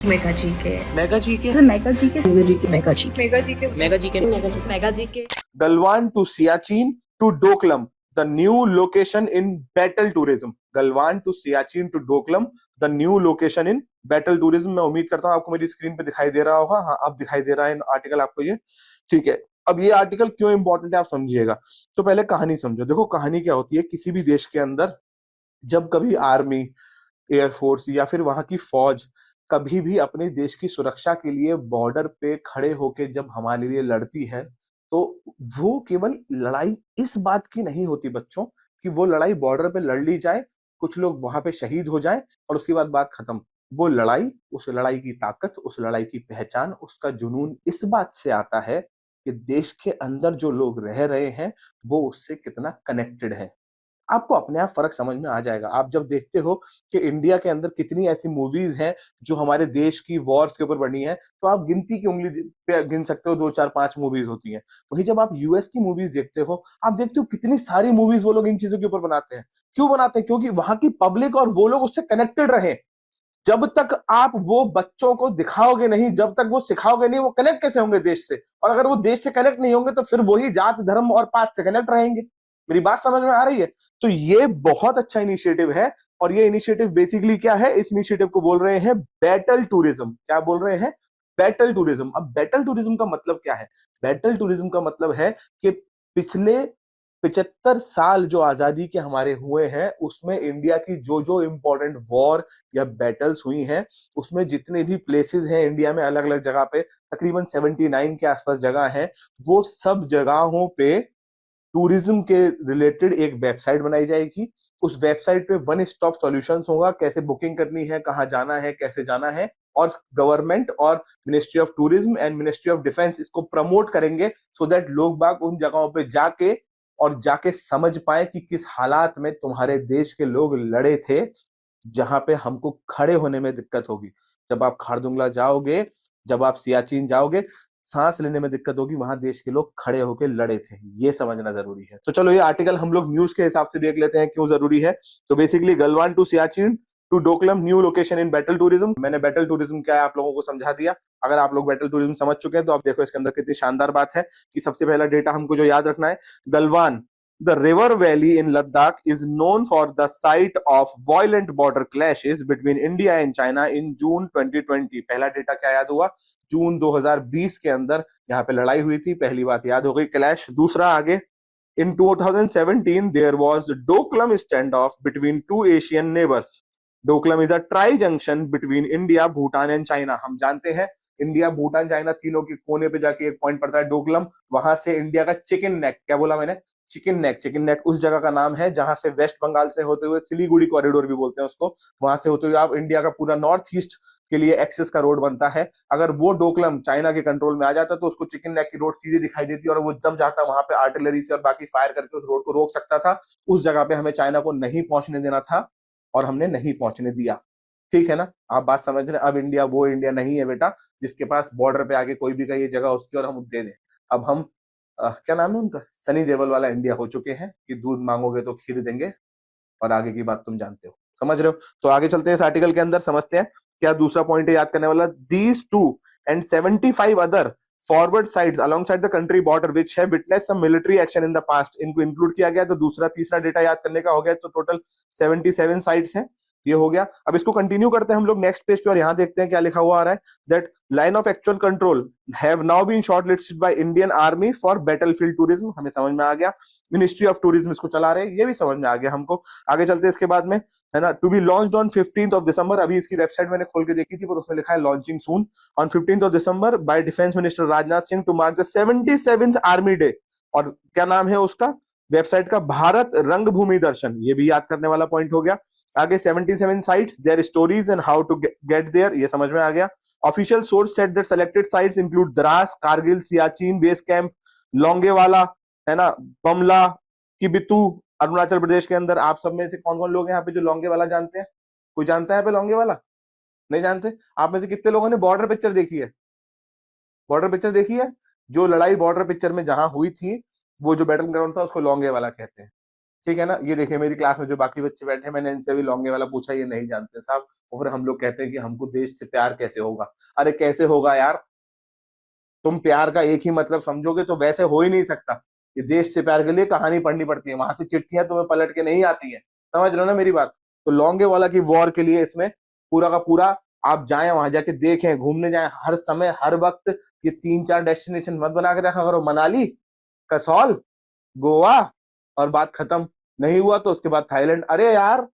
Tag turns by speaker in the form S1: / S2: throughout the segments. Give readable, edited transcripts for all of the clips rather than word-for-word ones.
S1: Mega GK
S2: mega GK
S1: mega GK mega GK mega GK
S2: mega GK
S1: mega GK
S2: mega GK
S3: Galwan to Siachen to Doklam, the new location in battle tourism. Galwan to Siachen to Doklam, the new location in battle tourism. मैं उम्मीद करता हूँ आपको मेरी screen पे दिखाई दे रहा होगा। हाँ, अब दिखाई दे रहा है आर्टिकल आपको ये। ठीक है, अब ये आर्टिकल क्यों इंपॉर्टेंट है आप समझिएगा। तो पहले कहानी समझो। देखो कहानी क्या होती है, किसी भी देश के अंदर जब कभी आर्मी, एयरफोर्स या फिर वहां की फौज कभी भी अपने देश की सुरक्षा के लिए बॉर्डर पे खड़े होके जब हमारे लिए लड़ती है, तो वो केवल लड़ाई इस बात की नहीं होती बच्चों कि वो लड़ाई बॉर्डर पे लड़ ली जाए, कुछ लोग वहां पे शहीद हो जाएं और उसके बाद बात खत्म। वो लड़ाई, उस लड़ाई की ताकत, उस लड़ाई की पहचान, उसका जुनून इस बात से आता है कि देश के अंदर जो लोग रह रहे हैं वो उससे कितना कनेक्टेड है। आपको अपने आप फर्क समझ में आ जाएगा। आप जब देखते हो कि इंडिया के अंदर कितनी ऐसी मूवीज हैं जो हमारे देश की वॉर्स के ऊपर बनी है, तो आप गिनती की उंगली पे गिन सकते हो, 2 4 5 मूवीज होती हैं। वहीं जब आप यूएस की मूवीज देखते हो, आप देखते हो कितनी सारी मूवीज वो लोग इन चीजों के ऊपर बनाते हैं। क्यों बनाते हैं? क्योंकि वहां की पब्लिक और वो लोग उससे कनेक्टेड रहे। जब तक आप वो बच्चों को दिखाओगे नहीं, जब तक वो सिखाओगे नहीं, वो कनेक्ट कैसे होंगे देश से? और अगर वो देश से कनेक्ट नहीं होंगे तो फिर वही जात, धर्म और पात से कनेक्ट रहेंगे। मेरी बात समझ में आ रही है? तो ये बहुत अच्छा इनिशिएटिव है। और ये इनिशिएटिव बेसिकली क्या है? इस इनिशिएटिव को बोल रहे हैं बैटल टूरिज्म। क्या बोल रहे हैं? Battle tourism. अब बैटल टूरिज्म का मतलब क्या है? बैटल टूरिज्म का मतलब है कि पिछले 75 साल जो आजादी के हमारे हुए हैं, उसमें इंडिया की जो जो इंपॉर्टेंट वॉर या बैटल्स हुई हैं, उसमें जितने भी प्लेसेस हैं इंडिया में अलग अलग जगह पे, तकरीबन 79 के आसपास जगह है, वो सब जगहों पे टूरिज्म के रिलेटेड एक वेबसाइट बनाई जाएगी। उस वेबसाइट पे वन स्टॉप सॉल्यूशंस होगा, कैसे बुकिंग करनी है, कहाँ जाना है, कैसे जाना है। और गवर्नमेंट और ministry of tourism and ministry of defence इसको प्रमोट करेंगे, सो दैट लोग बाग उन जगहों पे जाके समझ पाए कि किस हालात में तुम्हारे देश के लोग लड़े थे, जहां पे हमको खड़े होने में दिक्कत होगी। जब आप खारदुंगला जाओगे, जब आप सियाचिन जाओगे, सांस लेने में दिक्कत होगी, वहां देश के लोग खड़े होकर लड़े थे। ये समझना जरूरी है। तो चलो ये आर्टिकल हम लोग न्यूज के हिसाब से देख लेते हैं क्यों जरूरी है। तो basically Galwan to Siachen to Doklam, new location in battle tourism. मैंने बैटल टूरिज्म क्या है आप लोगों को समझा दिया। अगर आप लोग बैटल टूरिज्म समझ चुके हैं तो आप देखो इसके अंदर कितनी शानदार बात है कि सबसे पहला डेटा हमको जो याद रखना है, Galwan, the river valley in Ladakh is known for the site of violent border clashes between India and China in June 2020। पहला डेटा क्या याद हुआ? जून 2020 के अंदर यहाँ पे लड़ाई हुई थी। पहली बात याद हो गई, क्लैश। दूसरा आगे, in 2017 there was Doklam standoff between two Asian neighbors। Doklam is a tri-junction between India, Bhutan and China। हम जानते हैं इंडिया, भूटान, चाइना तीनों के कोने पे जाके एक पॉइंट पड़ता है डोकलम। वहां से इंडिया का चिकन नेक, क्या बोला मैंने? चिकन नेक उस जगह का नाम है जहां से वेस्ट बंगाल से होते हुए सिलीगुड़ी कॉरिडोर भी बोलते हैं उसको, वहां से होते हुए आप इंडिया का पूरा नॉर्थ ईस्ट के लिए एक्सेस का रोड बनता है। अगर वो डोकलम चाइना के कंट्रोल में आ जाता तो उसको चिकन नेक की रोड सीधे दिखाई देती और वो जब जाता वहां पे आर्टिलरी से और बाकी फायर करके उस रोड को रोक सकता था। उस जगह पे हमें चाइना को नहीं पहुंचने देना था और हमने नहीं पहुंचने दिया। ठीक है ना? आप बात समझ रहे हैं? अब इंडिया वो इंडिया नहीं है बेटा जिसके पास बॉर्डर पे आके कोई भी का ये जगह उसकी और हम दे दें। अब हम क्या नाम है उनका, सनी देओल वाला इंडिया हो चुके हैं कि दूध मांगोगे तो खीर देंगे, और आगे की बात तुम जानते हो, समझ रहे हो? तो आगे चलते हैं इस आर्टिकल के अंदर, समझते हैं क्या दूसरा पॉइंट है याद करने वाला। These two and 75 other forward sides alongside the country border which have witness some military action in the past, इनको इंक्लूड किया गया। तो दूसरा तीसरा डेटा याद करने का हो गया। तो टोटल 77 साइट्स हैं। ये हो गया। अब इसको कंटिन्यू करते हैं हम लोग नेक्स्ट पेज पे और यहाँ देखते हैं क्या लिखा हुआ आ रहा है। That line of actual control have now been shortlisted by Indian army for battlefield tourism. हमें समझ में आ गया। मिनिस्ट्री ऑफ टूरिज्म इसको चला रहे हैं, ये भी समझ में आ गया हमको। आगे चलते हैं इसके बाद में, है ना। To be launched on 15th of December। अभी इसकी वेबसाइट मैंने खोल के देखी थी पर उसमें लिखा है launching soon on 15th of December by defence minister Rajnath Singh to mark the 77th army day. और क्या नाम है उसका वेबसाइट का? भारत रंगभूमि दर्शन। ये भी याद करने वाला पॉइंट हो गया। आगे 77 sites, their stories and how to get there, ये समझ में आ गया। Official source said that selected sites include Dras, Kargil, Siachen base camp, Longewala, है ना, बमला, किबितू, अरुणाचल प्रदेश के अंदर। आप सब में से कौन कौन लोग हैं यहाँ पे जो लोंगेवाला जानते हैं? कोई जानता है यहाँ पे लोंगेवाला? नहीं जानते? आप में से कितने लोगों ने बॉर्डर पिक्चर देखी है? बॉर्डर पिक्चर देखी है? जो लड़ाई बॉर्डर पिक्चर में जहां हुई थी, वो जो बैटल ग्राउंड था उसको लोंगेवाला कहते हैं। ठीक है ना। ये देखिए मेरी क्लास में जो बाकी बच्चे बैठे हैं, मैंने इनसे भी लॉन्गे वाला पूछा, ये नहीं जानते साहब। और फिर हम लोग कहते हैं कि हमको देश से प्यार कैसे होगा। अरे कैसे होगा यार, तुम प्यार का एक ही मतलब समझोगे तो वैसे हो ही नहीं सकता। ये देश से प्यार के लिए कहानी पढ़नी पड़ती है, वहां से चिट्ठियां तुम्हें पलट के नहीं आती है। समझ रहे हो ना मेरी बात। तो लॉन्गे वाला की वॉर के लिए इसमें पूरा का पूरा आप जाएं, वहां जाके देखें, घूमने जाएं हर समय हर वक्त। ये 3-4 डेस्टिनेशन मत बना के रखा करो, मनाली, कसौल, गोवा, और बात खत्म। नहीं हुआ तो उसके बाद थाईलैंड। अरे यार,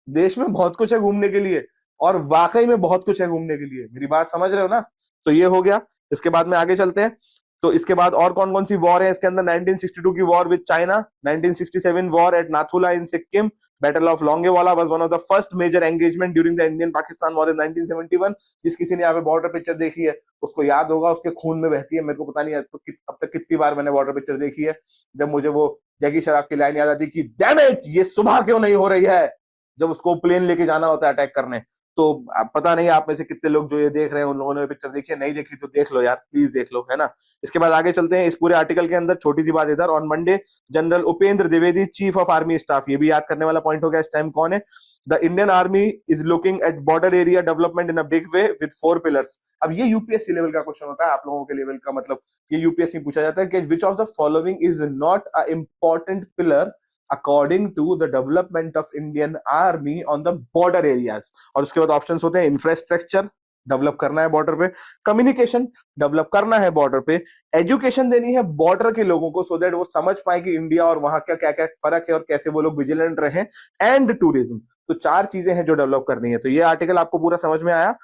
S3: देश में बहुत कुछ है घूमने के लिए, और वाकई में बहुत कुछ है घूमने के लिए। मेरी बात समझ रहे हो ना। तो ये हो गया। इसके बाद में आगे चलते हैं। तो इसके बाद और कौन कौन सी वॉर है इसके अंदर। 1962 की war with China, 1967 war at Nathu La in Sikkim, battle of Longewala was one of the first major engagement during the Indian Pakistan war in 1971। जिस किसी ने यहाँ पे बॉर्डर पिक्चर देखी है उसको याद होगा, उसके खून में बहती है। मेरे को पता नहीं अब तक कितनी बार मैंने बॉर्डर पिक्चर देखी है, जब मुझे वो जैकी श्रॉफ की लाइन याद आती कि डैम इट, ये सुबह क्यों नहीं हो रही है, जब उसको प्लेन लेके जाना होता है अटैक करने। तो पता नहीं आप में से कितने लोग जो ये देख रहे हैं उन लोगों ने पिक्चर देखी है, नहीं देखी तो देख लो यार, प्लीज देख लो, है ना। इसके बाद आगे चलते हैं। इस पूरे आर्टिकल के अंदर छोटी सी बात इधर, on Monday general Upendra Dwivedi chief of army staff, ये भी याद करने वाला पॉइंट हो गया। इस टाइम कौन है। The Indian army is looking at border area development in a big way with 4 pillars. अब ये यूपीएससी लेवल का क्वेश्चन होता है, आप लोगों के लेवल का मतलब ये यूपीएससी पूछा जाता है कि which of the following is not a important pillar according to the development of Indian army on the border areas. और उसके बाद ऑप्शंस होते हैं, इंफ्रास्ट्रक्चर डेवलप करना है बॉर्डर पे, कम्युनिकेशन डेवलप करना है बॉर्डर पे, एजुकेशन देनी है बॉर्डर के लोगों को सो दैट वो समझ पाए कि इंडिया और वहां का क्या क्या फर्क है और कैसे वो लोग विजिलेंट रहे, एंड टूरिज्म। तो 4 चीजें हैं जो डेवलप करनी है। तो ये आर्टिकल आपको पूरा समझ में आया।